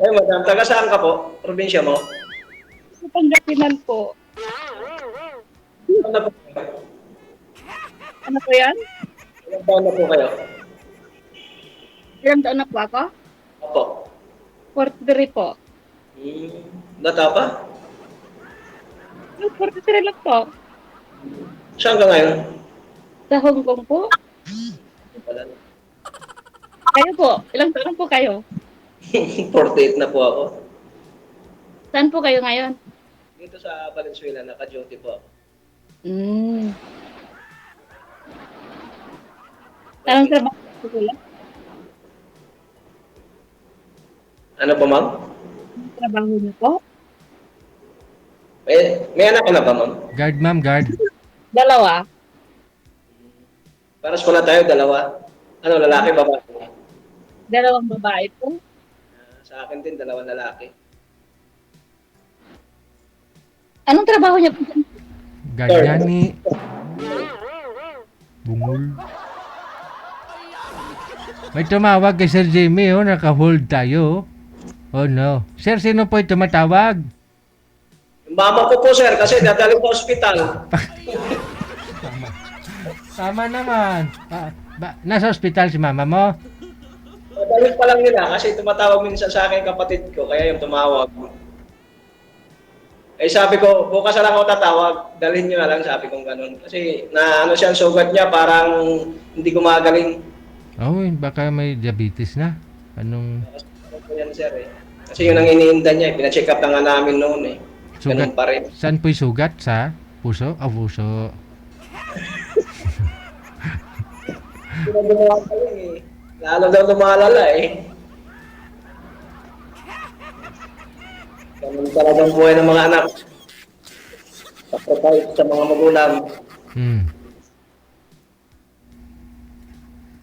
Ay, madam, taga saan ka po? Probinsya mo? Sa Pangasinan po. Ilan na po kayo? Ano po yan? Ilang taon na po kayo? Ilang taon na po ako? Opo. 43 po. Bata pa? 43 lang po. Saan ka ngayon? Sa Hong Kong po. Wala na. Kayo po. Ilang taon po kayo? 48 na po ako. Saan po kayo ngayon? Dito sa Valenzuela, naka-duty po ako. Anong trabaho po kuya? Ano po, ma'am? Anong trabaho niyo po? May anak ka na ba, ma'am? Guard, ma'am, guard. Dalawa. Paras po na tayo, dalawa. Ano, lalaki, babae? Dalawang babae po. Sa akin din, dalawang lalaki. Anong trabaho niyo po? Guard nga ni. Bungol. May tumawag kay Sir Jimmy, oh. Naka-hold tayo. Oh no. Sir, sino po yung tumatawag? Yung mama ko po, sir, kasi dadalhin ko ospital. Tama naman. Nasa ospital si mama mo? Dadalhin pa lang nila kasi tumatawag minsan sa akin kapatid ko, kaya yung tumawag. Eh sabi ko, bukas na lang ako tatawag, dalhin nyo na lang, sabi kong ganun. Kasi na ano siya, sugat niya, parang hindi gumagaling. Oh, baka may diabetes na. Anong Ano po yan, sir, eh. Kasi yun ang iniinda niya, pina-check up na nga namin noon eh. Ganun sugat? pa rin. Saan po yung sugat? Sa puso? Ah, puso. Gumagaling eh. Lalo daw lumalala eh. Ganun talagang buhay ng mga anak. Sacrifice sa mga magulang.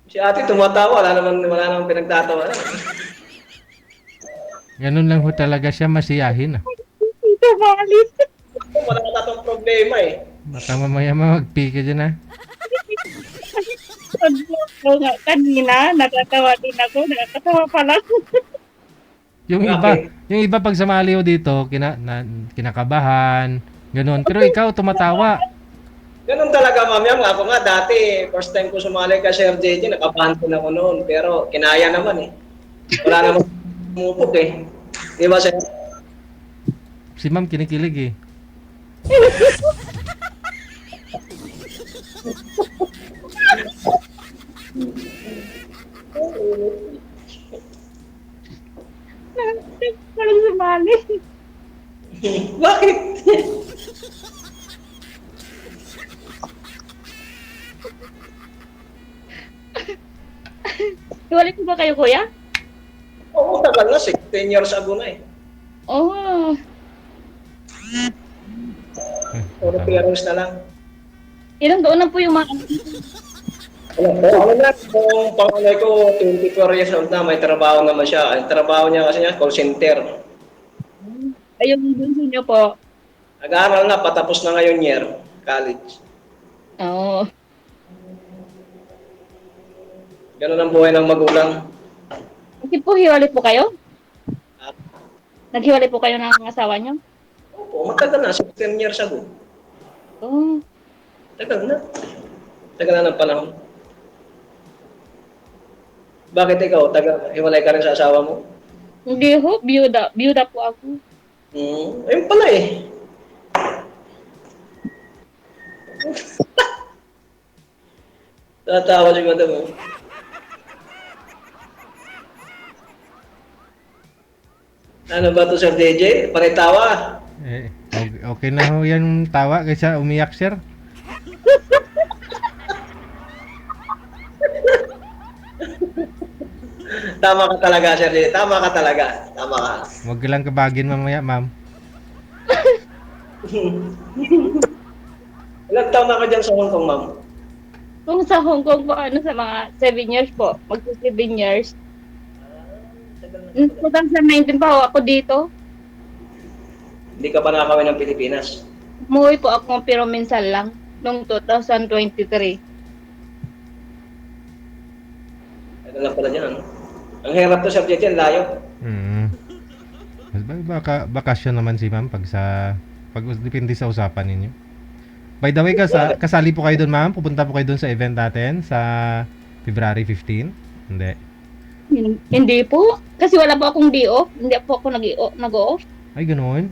Si ate tumatawa, wala naman pinagtatawa. Ganun lang ho talaga siya masiyahin. Ah. Ito, malis. Wala na itong problema eh. Baka mamaya mag-pika dyan ah. So, kanina, natatawa din ako. Nakakatawa pala. Yung iba pag sumali ho dito, kinakabahan, ganun. Pero ikaw tumatawa. Ganun talaga, ma'am. Yan, ako nga dati, first time ko sumali kay Sir JJ, nakabahan din ako noon. Pero kinaya naman eh. Wala namang umupok eh. Di ba, sir? Si ma'am kinikilig eh. Parang sumali. Bakit? Hiwalay po ba kayo, kuya? Oo, tagal na. 10 years ago na eh. Oh, Puro parents na lang. ilang taon na po yung mga anak niyo? Ano na, yung panganay ko, 24 years old na, may trabaho naman siya. Ang trabaho niya kasi niya, call center. Ayun, bunso niyo po. Nag-aaral na, patapos na ngayon year, college. Oo. Ganun ang buhay ng magulang. Kasi po, hiwalay po kayo? At, Naghiwalay po kayo ng asawa niyo? opo, matagal na, 16 years ago. Oo. Tagal na. Tagal na ng panahon. Bakit ikaw, hiwalay ka rin sa asawa mo? Hindi ho, biyuda. Biyuda po ako. Ayun pala eh. Tatawa si madam oh. Ano ba to, Sir DJ? Panitawa. Okay na ho yan tawa kaysa umiyak, sir. Tama ka talaga, Sir DJ. Tama ka talaga. Tama ka. Huwag lang kabagin mamaya, ma'am. Ilang taon na ka dyan sa Hong Kong, ma'am? Kung sa Hong Kong po, ano, sa mga 7 years po. Magsa 7 years. 2019 pa ho ako dito. Hindi ka pa nakakawin ng Pilipinas. Umuwi po ako pero minsan lang. Noong 2023. Ano lang pala dyan, ano? Ang hirap to, Sir JJ, ang layo. Bakasyon naman si ma'am pag depende sa usapan ninyo. By the way, kasali po kayo doon, ma'am? Pupunta po kayo doon sa event natin sa February 15? Hindi. Hindi po. Kasi wala po akong D-off. Hindi po ako nag-off. Ay, ganoon.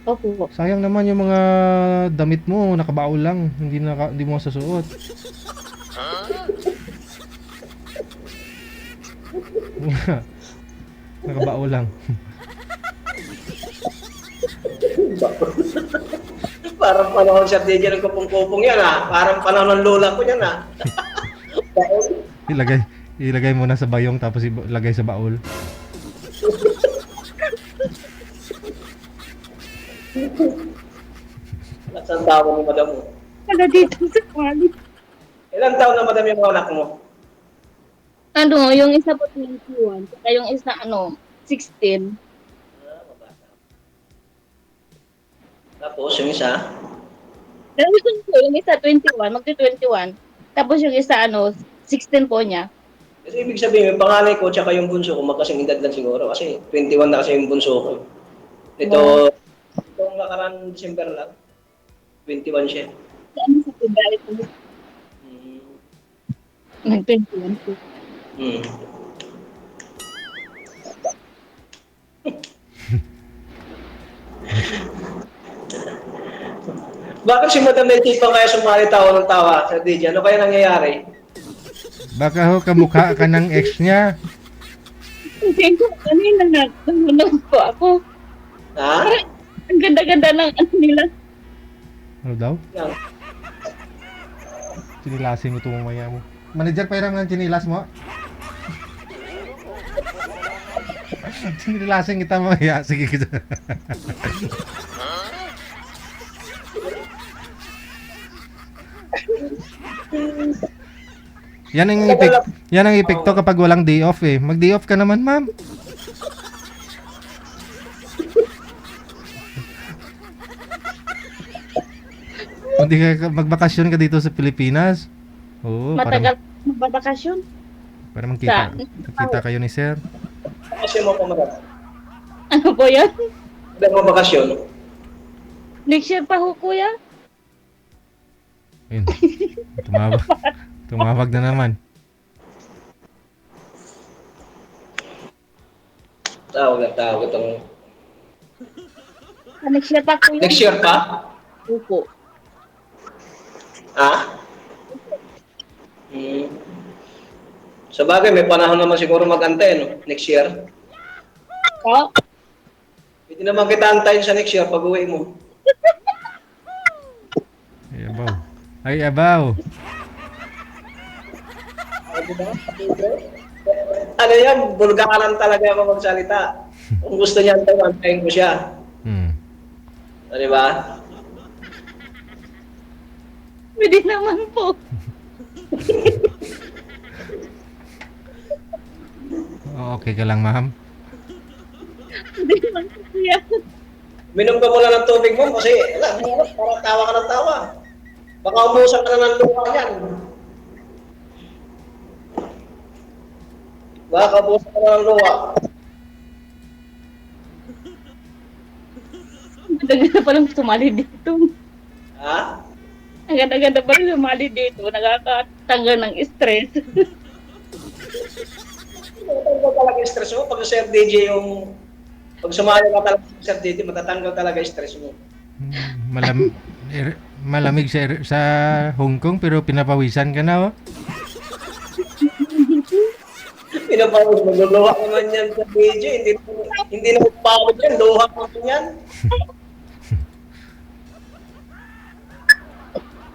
Opo. Sayang naman yung mga damit mo, nakabaon lang. Hindi mo sasuot. Nakabaon lang. Parang panahon Sir DJ ng kupong-kupong yan Parang panahon ng lola ko yan Ilagay mo na sa bayong tapos ilagay sa baul. Ilang taon mo, madam mo? Wala dito sa kwali. Ilang taon na madam yung mga anak mo? Ano, yung isa po 21. Saka yung isa 16. Tapos yung isa? Tapos yung isa 21, magti-21. Tapos yung isa 16 po niya. Kasi ibig sabihin, yung panganay ko tsaka yung bunso ko, magkasing edad lang siguro. Kasi 21 na kasi yung bunso ko. Itong nakaraan December lang. 21 siya. Ano sa February po? Nag-21 po. Bakit si Madam Netipang kaya sumali tawa ng tawa sa DJ? Ano kaya nangyayari? Baka ho kamukha ka ng ex niya. Hindi ko, kanina nanonood po ako. Ha? Ang ganda-ganda ng nila. Ano daw? Yan. Sinilasin mo ito mamaya mo. Manager, pairam ng sinilas mo. Sinilasin kita mamaya. Sige kita. Yan ang epekto kapag walang day off eh. Mag-day off ka naman, ma'am. Hindi ka magbakasyon ka dito sa Pilipinas. Oo, Matagal magbabakasyon. para makita kayo ni sir. Bakasyon mo pa, Madam. Ano po yan? Ilan mo bakasyon? Next year pa ho, kuya. Ayun. Tumawag na naman. Tawag itong... Next year pa, kuya. Next year pa? Opo. Ha? Sa bagay, may panahon naman siguro mag-antay, no? Next year. Po? Pwede naman kita antayin sa next year pag uwi mo. Ay, abaw. Ay, abaw. Ano yan? Bulgaran talaga ako magsalita. Kung gusto niya antayin ko siya. O, di ba? Pwede naman po. Okay ka lang, ma'am? Pwede naman po, kuya. Minom ka muna ng tubig mo kasi parang tawa ka ng tawa. Baka umusan ka na ng luha yan. Baka umusan ka na ng luha. Ang ganda-ganda pa lang sumali dito. Ha? Ang ganda-ganda pa rin sumali dito. Nakakatanggal ng stress. Matatanggal talaga yung stress mo. Pag Sir DJ yung... Pag sumali ka talaga sa Sir DJ, matatanggal talaga yung stress mo. Malamig sa Hong Kong pero pinapawisan ka na, oh. Pinapawag mo, luluha naman yan sa DJ. Hindi na magpawag yan. Luha naman yan.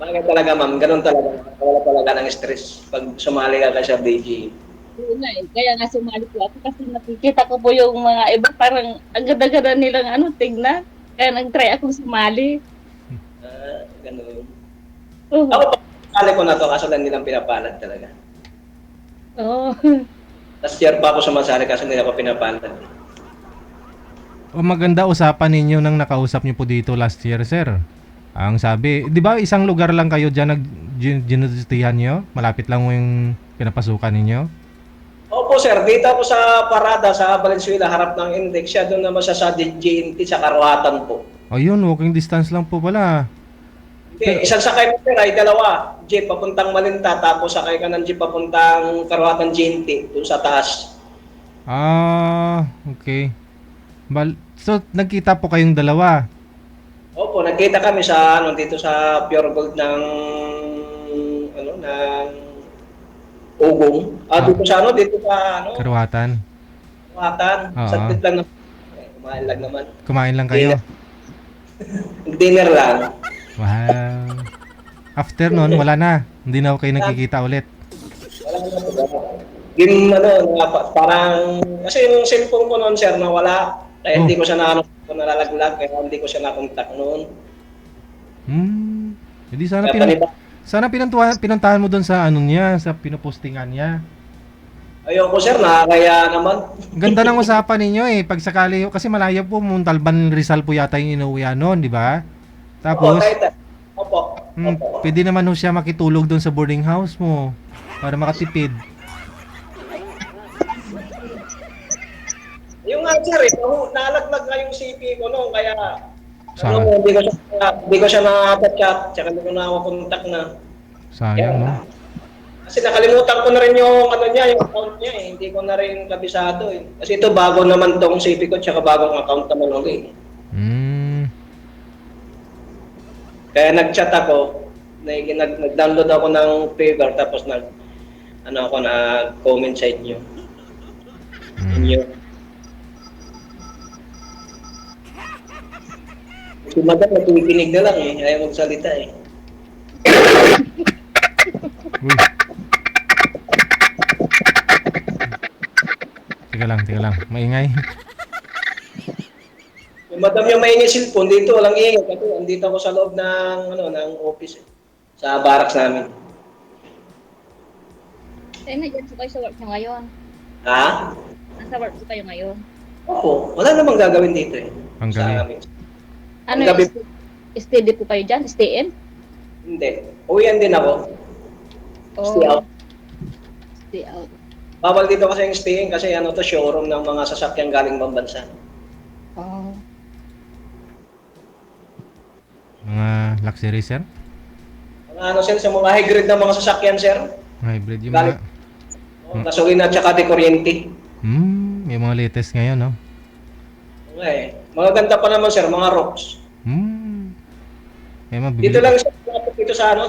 Bakit talaga, ma'am? Ganun talaga. Wala talaga ng stress pag sumali ka sa DJ. Oo nga eh. Kaya nga sumali po ako kasi nakikita ko po yung mga iba parang ang ganda-ganda nilang tingnan. Kaya nag-try akong sumali. Ganun. Oo. Ako pa, sumali ko na to kaso lang nilang pinapalad talaga. Oo. Last year pa ako sumasali kasi nila ko pinapalad. O maganda usapan ninyo nang nakausap niyo po dito last year, sir. Ang sabi, di ba isang lugar lang kayo dyan ginudutihan nyo? Malapit lang mo yung pinapasukan ninyo? Opo sir, dito ako sa parada sa Valenzuela, harap ng Index. Siya doon naman siya sa GNT sa Karuhatan po. Ayun, walking distance lang po pala. Hindi, isang sakay mo sir ay dalawa. Jeep papuntang Malinta, tapos sakay ka ng jeep papuntang Karuhatan GNT, doon sa taas. Ah, okay. So, nagkita po kayong dalawa. Opo, nagkita kami sa ano dito sa Pure Gold ng ano ng Ugong. Dito sa ano, dito sa ano, Karuhatan. Karuhatan. Oo. Saglit lang naman. Kumain lang naman. Kumain lang kayo. Dinner lang. Wow. After nun, wala na. Hindi na kayo nagkikita ulit. Wala na po. Yung ano, parang, kasi yung cellphone ko noon, sir, nawala. Kaya hindi ko siya nalalaglag, kaya hindi ko siya nakontak noon. Hindi sana Kaya pinuntahan mo doon sa ano niya, sa pinupostingan niya. Ayoko, sir, nakakaya naman. Ganda ng usapan ninyo eh. Pag sakali, kasi malayo po, Montalban Rizal po yata yung inuwian noon, di ba? Tapos, Opo. pwede naman ho siya makitulog doon sa boarding house mo para makatipid. Yung nga, sir, nalaglag na yung CP ko noon, kaya Saan? hindi ko siya nakaka-chat, tsaka hindi ko nakakontak na. Sayang, no? Kasi nakalimutan ko na rin yung ano niya, yung account niya eh. Hindi ko na rin kabisado eh. Kasi ito bago naman tong CP ko, tsaka bagong account naman ulit. Kaya nag-chat ako, nag-download ako ng Favor, tapos nag-comment sa inyo. Si Madam, nakikinig na lang eh. Ayaw magsalita eh. Uy. Teka lang. Maingay. Si Madam yung maingay cellphone, dito walang ingay kasi andito ako sa loob ng office eh. Sa barracks namin. Nandiyan po kayo sa work nyo ngayon. Ha? Nasa work po kayo ngayon. Oo, wala namang gagawin dito eh. Ang Sa galing. amin. Ano, Gabi. steady po kayo dyan? Stay in? Hindi. Uwian din ako. Stay out. Stay out. Bawal dito kasi yung stay in kasi ano to, showroom ng mga sasakyan galing ibang bansa. Oh. Mga luxury, sir? Mga ano sir, sa mga high grade na mga sasakyan sir. Hybrid yung Galing. mga... Gasolina at saka de kuryente. Yung mga latest ngayon, no? Okay. Mga ganda pa naman sir, mga rocks. Kaya mabibili. Dito lang siya,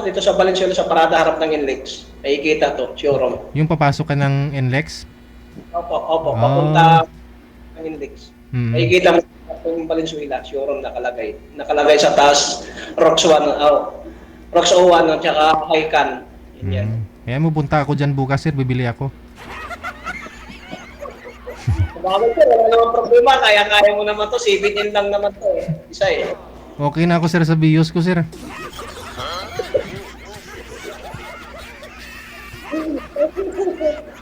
dito sa Valenzuela sa parada harap ng Inlex. Makikita to, showroom. Yung papasok ka ng NLEX? Opo, papunta ng Inlex. Mm. Makikita mo yung Valenzuela, showroom nakalagay. Nakalagay sa taas, Rocks 1, Rocks 01 at saka Hican. Yan. Kaya mo punta ako dyan bukas, sir. Bibili ako. Bakit sir, wala naman problema. Kaya mo naman to, 7 lang naman to eh. Isa eh. Okay na ako, sir, sa bios ko, sir.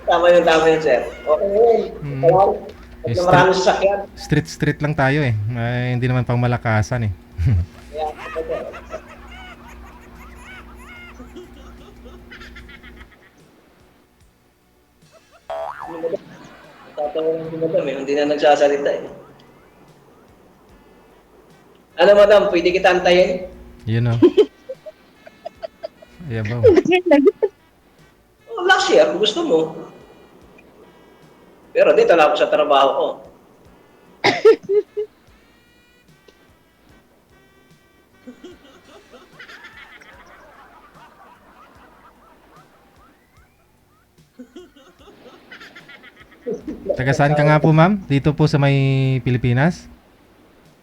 Tama yun sir. Okay yun. Kaya na maraming sasakyan. Street lang tayo eh. Hindi naman pang malakasan eh. Kaya, sir. Tatawa lang si Madam eh, hindi na nagsasalita eh. Ano Madam, pwede kita antayin? Yun o. Ayabaw. Oh, last year, kung gusto mo. Pero dito lang ako sa trabaho ko. Taga saan ka nga po, ma'am? Dito po sa may Pilipinas?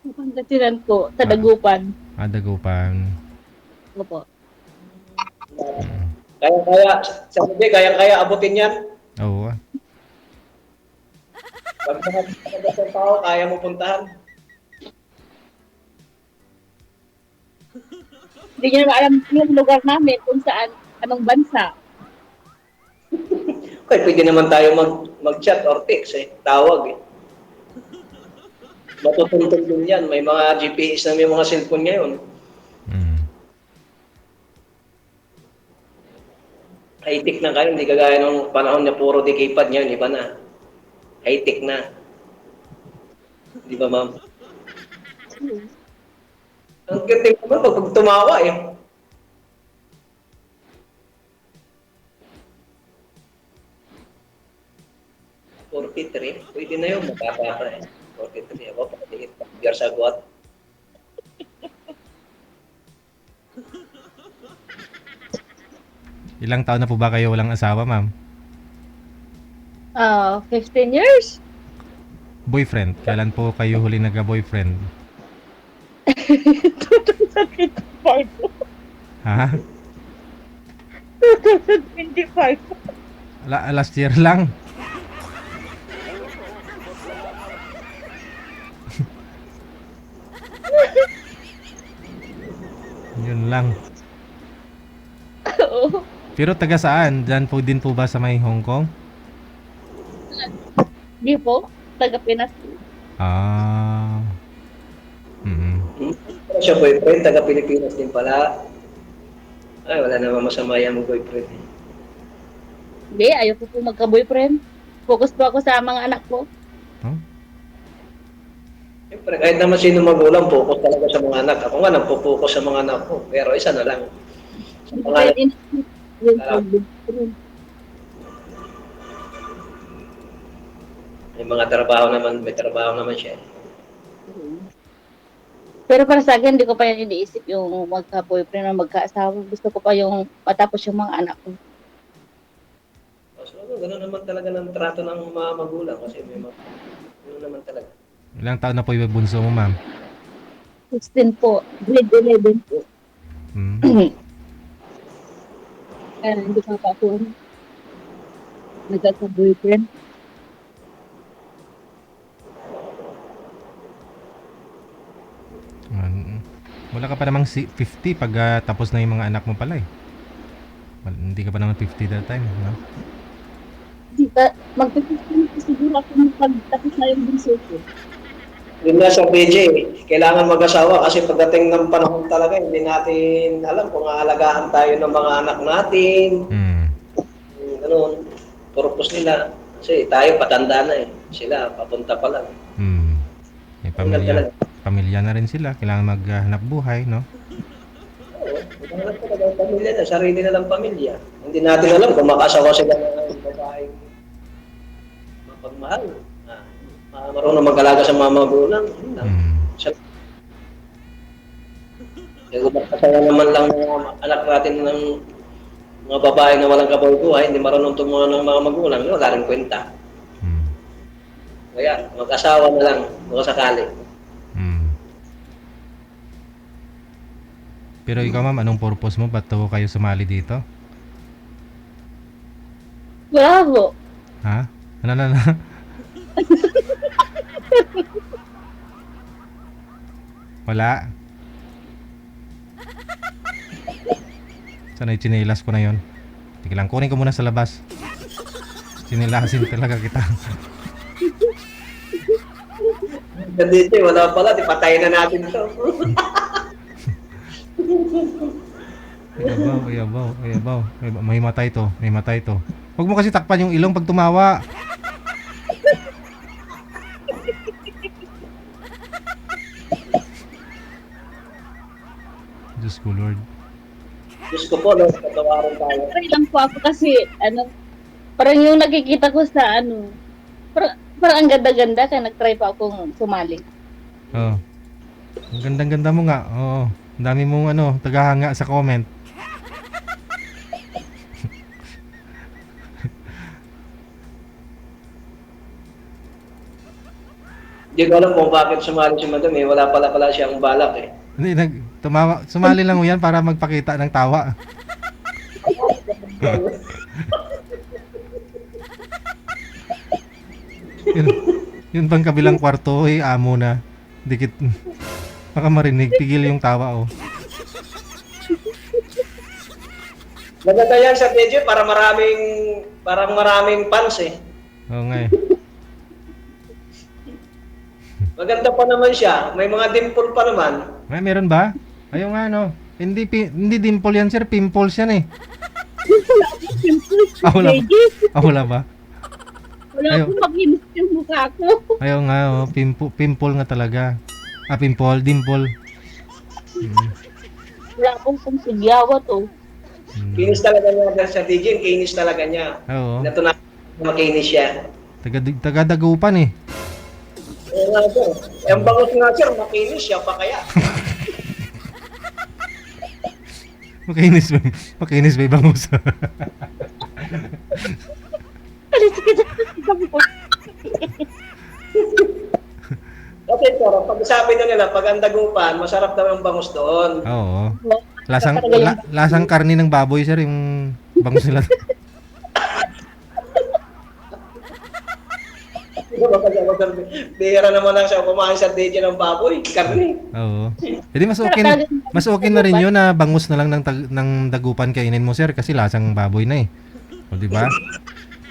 Pangasinan po, sa Dagupan. Dagupan. Opo. Kaya abutin yan. Oo. Pag nakakita sa tao, kaya mo puntahan. Hindi nyo naman alam yung lugar namin kung saan, anong bansa. Okay, pwede naman tayo mag-chat or text eh. Tawag eh. Matutuntun din yan. May mga GPS na may mga cellphone ngayon. High-tech na kayo, hindi kagaya nung panahon niya puro di keypad niya, iba na. High-tech na. Di ba, ma'am? Ang ganda naman pag tumawa eh. $43, pwede na yun, magkakaka eh. 43, ako, pagkakit, pag-year sa guwat. Ilang taon na po ba kayo walang asawa, ma'am? 15 years. Boyfriend, kailan po kayo huli nagka-boyfriend? 2025. Ha? 2025. Last year lang. Yun lang. Oo. Pero taga saan? Diyan po din po ba sa may Hong Kong? Di po. Taga Pinas. Ah. Mm. Pero siya boyfriend, taga Pilipinas din pala. Ay, wala naman masama yan mong boyfriend. Hindi, ayoko po magka-boyfriend. Focus po ako sa mga anak ko. Oh? Siyempre, kahit naman sino magulang, focus talaga sa mga anak. Ako nga, nagpo-focus sa mga anak ko. Pero isa na lang. Sa mga may trabaho naman siya. Pero para sa akin, hindi ko pa yan iniisip yung magka-boyfriend o magka-asawa. Gusto ko pa yung matapos yung mga anak ko. So, gano'n naman talaga ng trato ng mga magulang kasi may mga, gano'n naman talaga. Ilang taon na po yung bunso mo, ma'am? 16 po. Grade 11 po. Hmm. Kaya hindi pa ako nagka-boyfriend. Wala ka pa namang 50 pag tapos na yung mga anak mo pala eh. Hindi ka pa naman 50 that time, no? Hindi ka, magpapagpapag ko siguro ako ng pagtapos na yung bunso ko. Yun nga sa PJ, kailangan mag-asawa kasi pagdating ng panahon talaga, hindi natin alam kung aalagaan tayo ng mga anak natin. Ganun, purpose nila. Kasi tayo patanda na eh. Sila, papunta pa lang. May pamilya na rin sila. Kailangan maghanap buhay, no? Oo, maghanap talaga ang pamilya na, sarili na lang pamilya. Hindi natin alam kung makasawa sila ng babaeng mapagmahal. Marunong mag-alaga sa mga magulang. Kung magkasawa naman lang ng anak natin ng mga babae na walang kabuhay, hindi marunong tumuha ng mga magulang, wala rin kwenta. Kaya mag-asawa na lang kung sakali. Pero ikaw, ma'am, anong purpose mo? Ba't to kayo sumali dito? Wala po. Ha? Ano? Wala. Sana ichinelas ko na yon. Tingnan lang, kunin ko muna sa labas. Chinelasin talaga kita. Dito, wala pala, di patay na natin ito. Ayabaw. May matay to. Huwag mo kasi takpan yung ilong pag tumawa. Diyos ko, Lord. Diyos ko po, no, patawarin tayo. Try lang po ako kasi, parang yung nakikita ko sa, parang ang ganda-ganda, kaya nag-try pa akong sumali. Oo. Ang gandang-ganda mo nga. Oo. Ang dami mong tagahanga sa comment. Hindi ko alam kung bakit sumali si Madam eh. Wala pala siyang balak eh. Hindi, sumali lang mo yan para magpakita ng tawa. yun bang kabilang kwarto, amo na. Dikit. Baka marinig, tigil yung tawa, oh. Maganda yan sa medyo para maraming fans eh. Oo nga eh. Maganda pa naman siya. May mga dimple pa naman. Meron ba? Ayaw nga, no. Hindi dimple yan, sir. Pimples yan eh. Wala akong pimples. Ah, wala ba? JJ. Wala ba? Wala Ayaw. akong makinis yung mukha ko. Ayaw nga, oh, pimple nga talaga. Pimple, dimple. Wala akong pangsigyawa to. Kinis talaga niya sa DJ, kinis talaga niya. Oo. Natunayan na makinis siya. Taga-dagupan eh. Oo nga sir. Ang bangus nga sir, makinis siya pa kaya. Makinis ba yung bangus? Alis kita. Kasi sir, pag sabi na nila, pag ang dagupan, masarap daw ang bangus doon. Oo. Lasang karne ng baboy, sir, yung bangus nila. Diba ba kasi ako sir, bihira naman lang siya kumain sa DJ ng baboy, karne. Oo. Hindi mas okay na rin yun na bangus na lang ng dagupan kainin mo, sir, kasi lasang baboy na eh. O, di ba?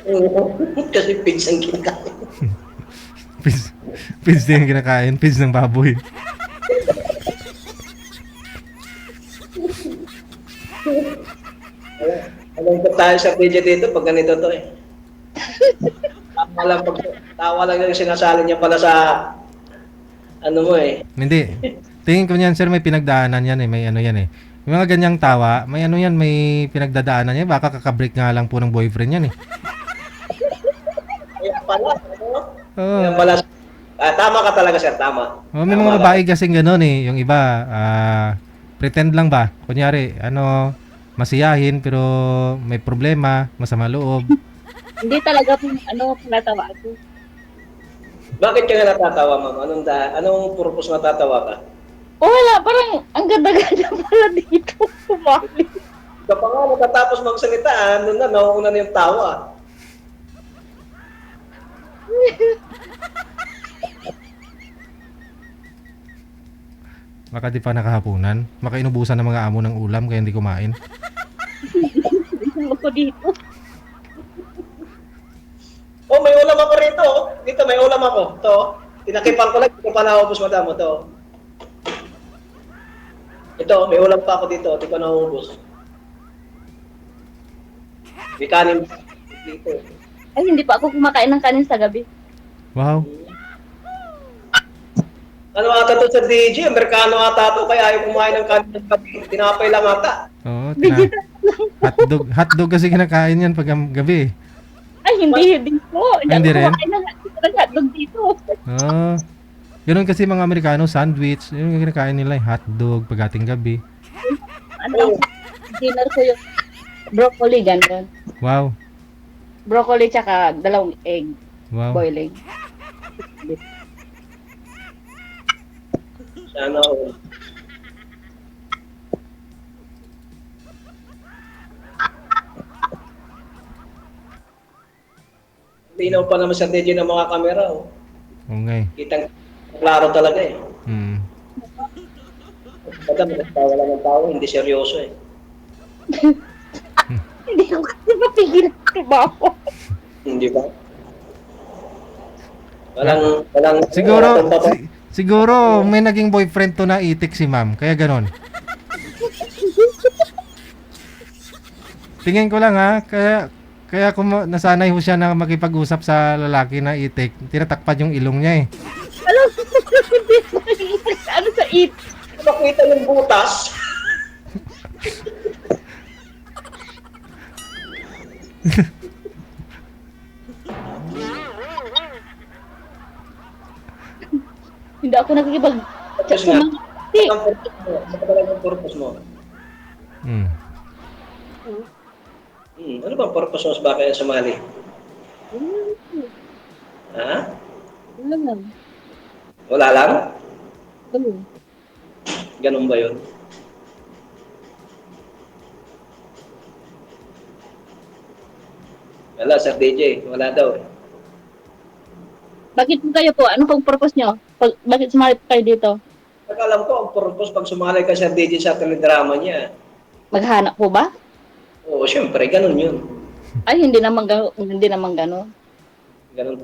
Oo. Kasi pigs ang kinakain. Pids din yung kinakain, pids ng baboy. Alam ko tayo sa DJ dito pag ganito to eh. Tawa lang yung sinasali niya pala sa ano mo eh. Hindi. Tingin ko niyan, sir, may pinagdaanan yan eh. May ano yan eh. May mga ganyang tawa, may ano yan, may pinagdadaanan yan. Baka kakabreak nga lang po ng boyfriend yan eh. Kaya pala, ano? Oo. Kaya pala, tama ka talaga sir, tama. Oh, may mga babae kasing gano'n eh. Yung iba, pretend lang ba? Kunyari, masiyahin pero may problema, masama loob. Hindi talaga po, pinatawa ako. Bakit ka nga natatawa, ma'am? Anong purpose natatawa ka? Wala, parang ang ganda-ganda pala dito. Kumali. Kapag nga natatapos magsalita, ano na, nauuna na yung tawa. Baka di pa nakahapunan. Makainubusan ng mga amo ng ulam kaya hindi kumain. Isang ako dito. Oh, may ulam ako rito. Oh. Dito, may ulam ako. To. Tinakipan ko lang, hindi ko pa naubos, madam. To. Ito, may ulam pa ako dito. Hindi ko naubos. May kanin dito. Ay, hindi pa ako kumakain ng kanin sa gabi. Wow. Ano ata to sa DJ? Amerikano ata to, kaya ayaw kumain ng kanin ng gabi. Tinapay lang ata. Oo, Vegetarian. hotdog kasi kinakain yan pag gabi eh. Ay, hindi po. Hindi ako rin? kumakain ng hotdog dito. Oo. Ganun kasi mga Amerikano, sandwich, yun yung kinakain nila, hotdog pag ating gabi. Ano, dinner ko yung broccoli, gano'n. Wow. Broccoli tsaka dalawang egg, Wow. boiling. Sana all. Linaw pa naman sa DJ ng mga kamera. Oh. Oo nga eh. Kitang klaro talaga eh. Hmm. Madam, tawa lang ng tao, hindi seryoso eh. Hindi ko kasi mapigil ang trabaho. Hindi ba? Walang Siguro may naging boyfriend to na itik si ma'am, kaya ganon. Tingin ko lang ha, kaya kung nasanay ho siya na makipag-usap sa lalaki na itik, tinatakpan yung ilong niya eh. Alam mo, hindi ko nakikita ano sa it. makita yung butas. Hindi ako nakikipag... Tapos sa nga, mga... Hindi. ang purpose mo? Ano talaga yung purpose mo? Hmm. Ano bang purpose mo sa bakit sumali? Ha? Wala lang. Wala lang? Ganun. Ganun ba yun? Wala, Sir DJ. Wala daw eh. Bakit po kayo po? Ano pong purpose nyo? Bakit sumali po kayo dito? Pag alam ko, ang purpose pag sumali ka Sir DJ sa teledrama niya, Maghanap po ba? oo, syempre, ganun yun. Ay, hindi naman gano'n. Ganun.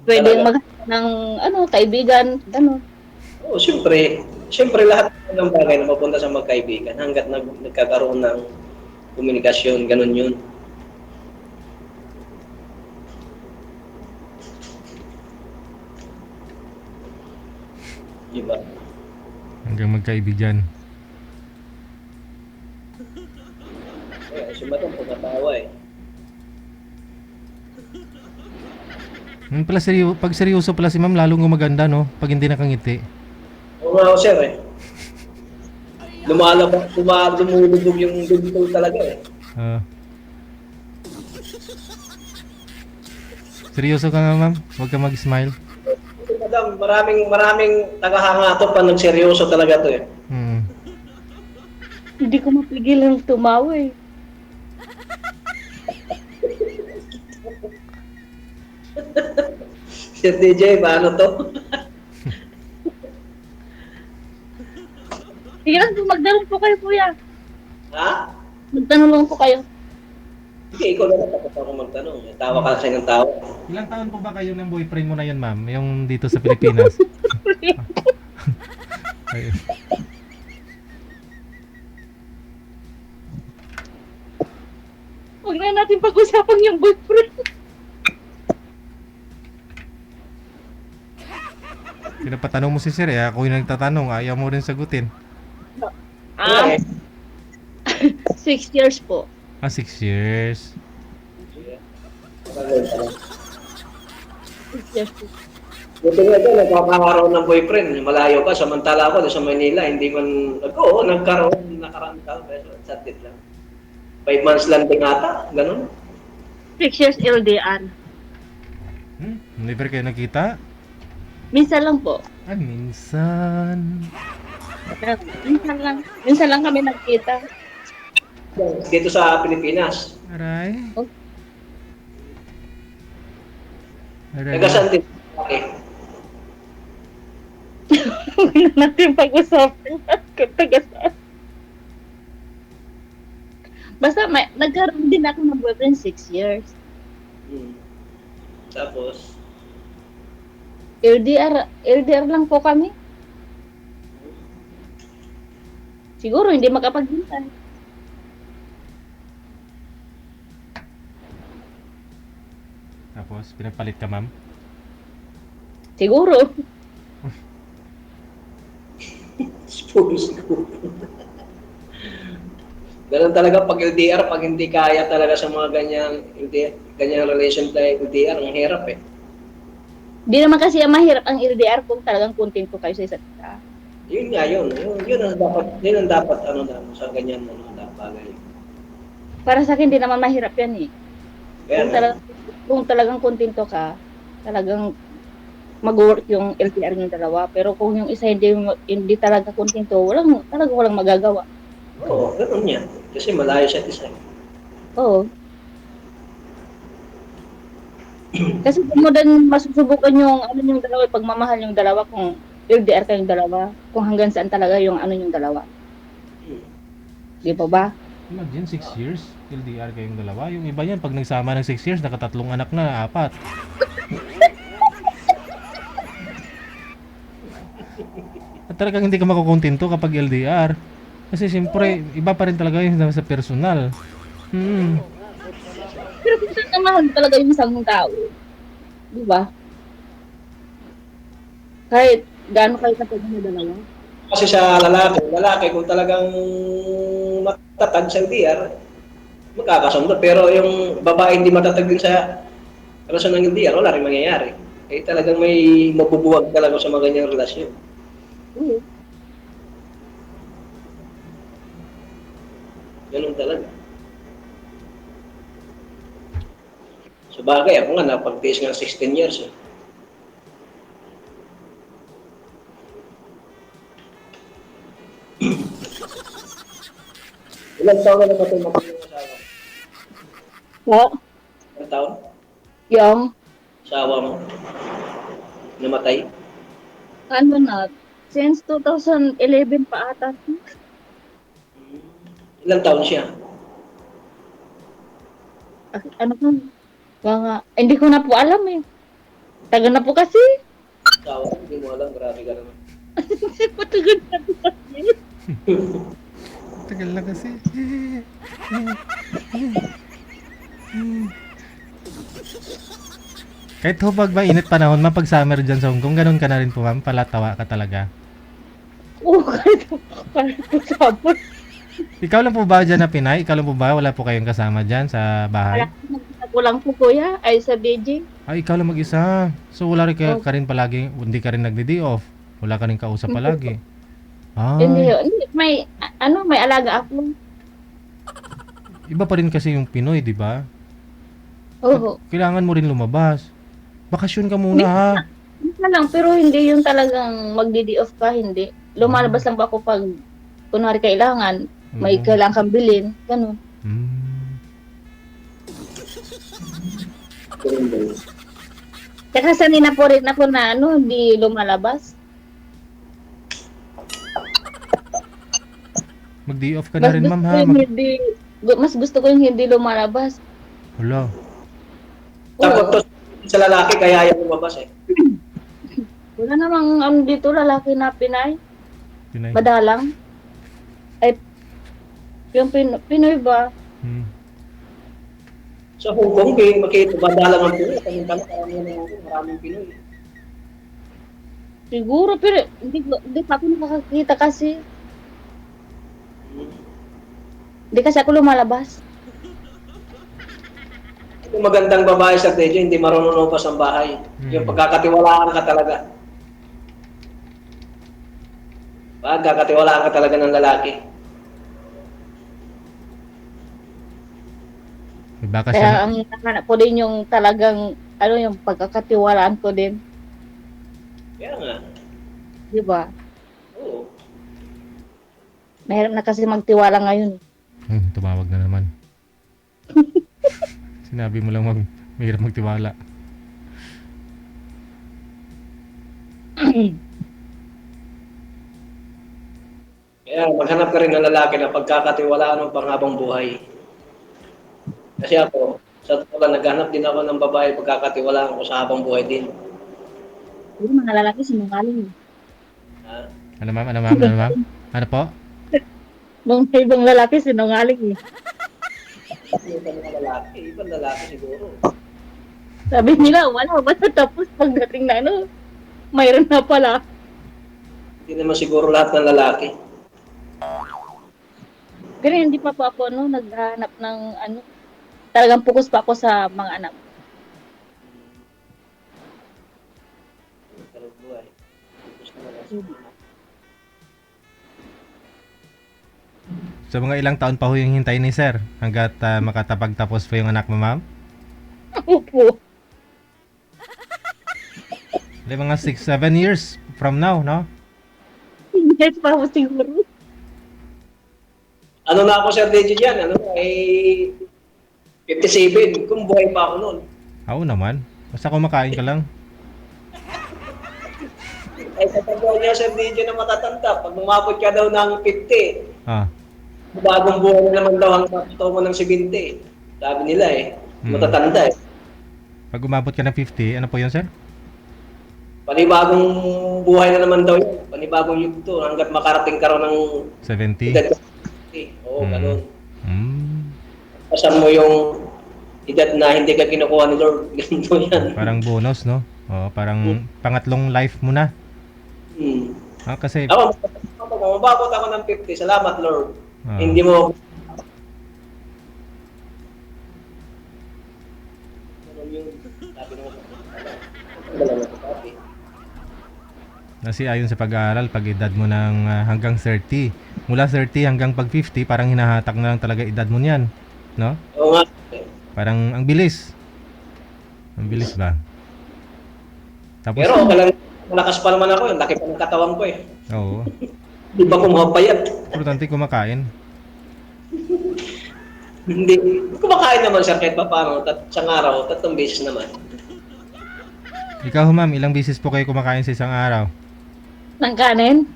Pwede Talaga. maghanap ng kaibigan, gano'n. Oo, syempre. Syempre, lahat ng bagay na mapunta sa magkaibigan hanggat nagkakaroon ng komunikasyon, ganun yun. Diba? Hanggang magkaibigan. Si Madam pagkatawa eh. Pala pag seryoso pala si ma'am, lalong gumaganda, no? Pag hindi nakangiti. Oo nga ako, sir eh. Lumulubog yung dugtong talaga eh. Ah. Seryoso ka nga, ma'am? Huwag ka mag-smile. Kasi Madam, maraming tagahanga to pa nagseryoso talaga to eh. Hmm. Hindi ko mapigilan tumawa eh. Sir DJ, paano to? Sige lang po, magtanong po kayo, kuya. Ha? Magtanong lang po kayo. Sige, ikaw na lang tapos ako magtanong. Tawa ka kasi ng tawa. Ilang taon po ba kayo ng boyfriend mo na yun, ma'am? Yung dito sa Pilipinas? Ayun. Huwag na natin pag-usapan yung boyfriend. Pinapatanong mo si sir eh. Ako yung nagtatanong. Ayaw mo rin sagutin. Eh, 6 years po. 6 years. 6 years po. buti nga ito, nagkakaroon ng boyfriend. Malayo ka, samantala ako sa Manila, hindi man, nagkaroon, nakaraan ka, pero satit lang. 5 months lang din ata, ganun. 6 years LDR. Never kayo nakita? Minsan lang po. Ay, minsan. Minsan lang kami nagkita. Dito sa Pilipinas. Aray. Aray. Taga saan din? Okay. Huwag na natin pag-usapan kung taga saan. Basta nagkaroon din ako ng boyfriend 6 years. Tapos, LDR lang po kami. Siguro hindi makapaghintay. Tapos, pinapalit ka, ma'am? Siguro. siguro. Ganun talaga pag LDR, pag hindi kaya talaga sa mga ganyang relation tayo LDR, ang hirap eh. Di naman kasi mahirap ang LDR kung talagang kontento kayo sa isa't isa. Yun nga yun. Yun ang dapat sa ganyan bagay. Para sa akin, di naman mahirap yan eh. Kaya Kung talagang kontento ka, talagang mag-work yung LDR ng dalawa. Pero kung yung isa hindi talaga kontento, walang magagawa. oo, ganun yan. Kasi malayo sa isa. Oo. Kasi kung mo din masusubukan yung yung dalawa, pagmamahal yung dalawa kung LDR kayong dalawa, kung hanggang saan talaga yung yung dalawa. Di ba ba? Imagine, 6 years, LDR kayong dalawa. Yung iba yan, pag nagsama ng 6 years, nakatatlong anak na, 4. At talagang hindi ka makukontento kapag LDR. Kasi siyempre, iba pa rin talaga yung sa personal. Pero kung saan mahal talaga yung isang tao, di ba? Kahit gaano kayo katagal na dalawa. Kasi sa lalaki kung talagang matatag sa LDR, magkakasundo. Pero yung babae hindi matatag din sa relasyon ng LDR, wala rin mangyayari. Eh talagang may mabubuwag talaga sa mga ganyang relasyon. Ganun talaga. So bagay, ako nga napag-tiis nga 16 years eh. Ilang taon na namatay mo yung asawa? Oo. Ilang taon? Yung, Asawa mo? Namatay? ano na, since 2011 pa ata. Ilang taon siya? Ano po? Hindi ko na po alam eh. Tagal na po kasi. Asawa, hindi mo alam, grabe ka naman. Matagal na po kasi. Tagal na kasi. Kahit ho pag mainit panahon, ma'am, pag summer dyan sa Hong Kong, ganun ka na rin po, ma'am. Palatawa ka talaga. Oo, kahit po sabon. Ikaw lang po ba dyan na Pinay? Ikaw lang po ba? Wala po kayong kasama dyan sa bahay? Wala ko lang po kuya, ay sa BJ. Ay, ikaw lang mag-isa. So, wala rin ka rin palagi, hindi ka rin nagdi-day off. Wala ka rin kausap palagi. Hindi, Ay, hindi, may alaga ako. iba pa rin kasi yung Pinoy, di ba? Oo. Kailangan mo rin lumabas. Bakasyon ka muna, ha? Minsan lang, pero hindi yung talagang magdi off ka, hindi. Lumalabas lang ba ako pag kunwari kailangan, may Oo. kailangan kang bilhin, ganun. Hmm. Kaya sanay na po rin ako na hindi lumalabas. Mag-day off ka na rin, ma'am, ha? Mas gusto ko yung hindi lumalabas. Wala. Takot to sa lalaki, kaya ayaw lumabas eh. Wala namang dito lalaki na Pinay, Pinay. madalang. Ay, yung Pinoy ba? Hmm. Sa Hong Kong, makita ba dalang ang Pinoy? Maraming Pinoy. Siguro, pero hindi pa ako nakakita kasi. Hindi kasi ako lumalabas. Yung magandang babae sa Tejo, hindi marunong pa sa bahay. Yung pagkakatiwalaan ka talaga. Pagkakatiwalaan ka talaga ng lalaki. Baka Kaya siya, ang hinahanap ko din yung talagang, yung pagkakatiwalaan ko din. Kaya nga. Di ba? Oo. Mahirap na kasi magtiwala ngayon. tumawag na naman. Sinabi mo lang, mahirap magtiwala. Kaya maghanap ka rin ng lalaki na pagkakatiwalaan ng panghabang buhay. Kasi ako, sa totoo lang, naghanap din ako ng babae pagkakatiwalaan ko sa habang buhay din. Yung mga lalaki sinungaling. Ha? Ano, ma'am? Ano, ma'am? Ano, ma'am? Ano po? Nung ibang lalaki sinungaling eh. Ibang lalaki siguro. Sabi nila, wala ba? Tapos pagdating na mayroon na pala. Hindi naman siguro lahat ng lalaki. Pero hindi pa po ako naghahanap ng talagang focus pa ako sa mga anak. Pero buhay. So, mga ilang taon pa ho yung hintay ni sir hanggat makatapagtapos po yung anak mo, ma'am? Opo. Di mga 6-7 years from now, no? Yes pa ako siguro. Ano na ako, Sir Deji, dyan? 57. Kung buhay pa ako noon. Oo naman. Basta kumakain ka lang. Ay, sa tagpuan niya, Sir Deji, na matatanda. Pag umabot ka daw ng 50, Ah. bagong buhay na naman daw ang matuto mo ng 70. Sabi nila matatanda eh. Pag umabot ka ng 50, ano po yun, sir? Panibagong buhay na naman daw yun. Panibagong yugto hanggat makarating ka raw ng 70? edad. Oo, ganun. Mm. Pasan mo yung edad na hindi ka kinukuha ni Lord. Ganito yan. Parang bonus, no? Oo, parang pangatlong life mo na. Kasi, Ako, kung umabot ako ng 50, salamat Lord. Ah. Hindi mo kasi ayon sa pag-aaral, pag edad mo ng hanggang 30, mula 30 hanggang pag 50, parang hinahatak na lang talaga edad mo niyan, no? Oo nga. Parang ang bilis. Ang bilis ba? Tapos, Pero okay lang, malakas pa naman ako. Ang laki pa ng katawan ko eh. oo. Di ba ko mapayat? Importante kumakain. Hindi. Kumakain naman siya kahit pa paano. Isang araw, 3 beses naman. Ikaw, ma'am, ilang beses po kayo kumakain sa isang araw? Ng kanin?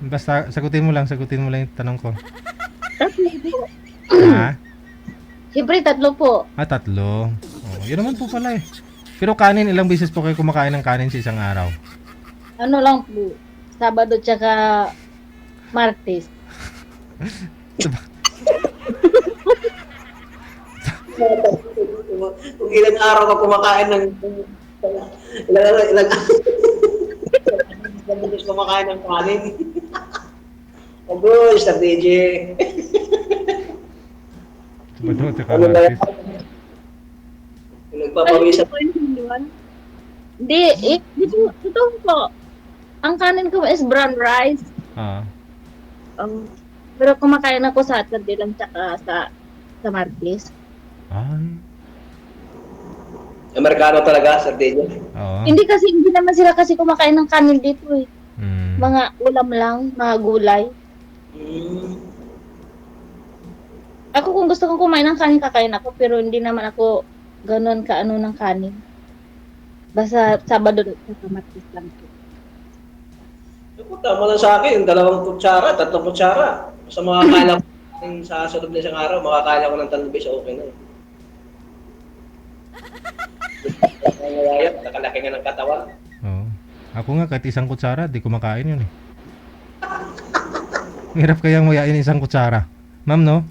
Basta sagutin mo lang yung tanong ko. Tatlo po. Ha? Siyempre, 3 po. 3. Oh, yun naman po pala eh. Pero kanin, ilang beses po kayo kumakain ng kanin sa isang araw? Ano lang po, Sabado tsaka Martes. Kung ilang araw ka kumakain ng ilang beses kumakain ng kanin. Agoy, Sir DJ. Sabado at saka Ano ba yan? Martes. Nagpapawisan. Hindi, dito po. Ang kanin ko is brown rice. Ah. Pero kumakain ako sa Saturday lang tsaka sa Martes. Ay. Amerikano talaga, Sir DJ. Oo. Hindi naman sila kasi kumakain ng kanin dito eh. Mm. Mga ulam lang, mga gulay. Ako kung gusto kong kumain ng kanin, kakain ako. Pero hindi naman ako ganun kaano ng kanin. Basta Sabado at Martes lang po. Ako, tama lang sa akin, 2 kutsara, 3 kutsara. Sa mga kailang sa sunod na isang araw, makakain ako ng 3 beses, okay na. Nakalaki nga ng katawan. Oo. Ako nga kahit isang kutsara, di kumakain yun eh. Hirap kayang mayain isang kutsara. Ma'am, no?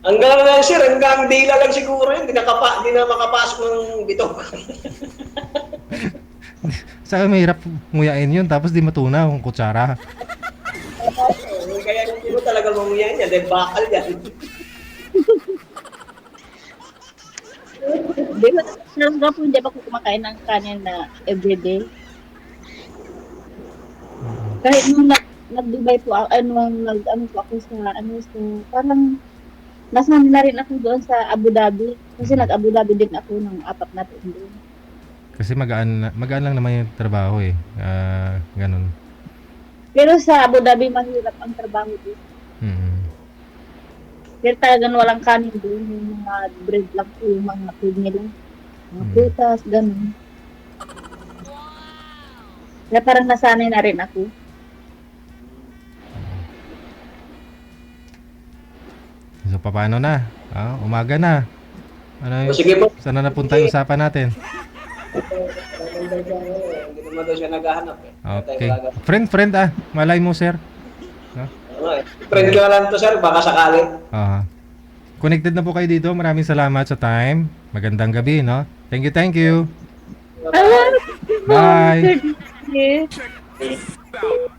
Hanggang lang sir, hanggang dila lang siguro yun, di na makapasok ng bitok. Saka mahirap nguyain yun, tapos di matunaw ang kutsara. Kaya hindi mo talaga mamuyain yan, dahil bakal yan. Hindi ba ako kumakain ng kanin na everyday? Kahit nung nag-Dubai po ako, nag-ano po ako sa parang nasanay na rin ako doon sa Abu Dhabi. Kasi nag-Abu Dhabi din ako ng 4 na taon doon. Kasi magaan lang naman yung trabaho eh. Ganun. Pero sa Abu Dhabi, mahirap ang trabaho doon. Mm. Pero talagang walang kanin doon. Yung mga bread lang po, yung mga food nila. Mga prutas, ganun. Kaya parang nasanay na rin ako. So, paano na? Umaga na. Ano yung, Sige po. saan na napunta yung usapan natin? Hindi naman daw siya naghahanap eh. Okay. Friend Malay mo, sir. No? Friend ko lang to sir, baka sakali. Connected na po kayo dito. Maraming salamat sa time. Magandang gabi, no? Thank you. Bye. Bye.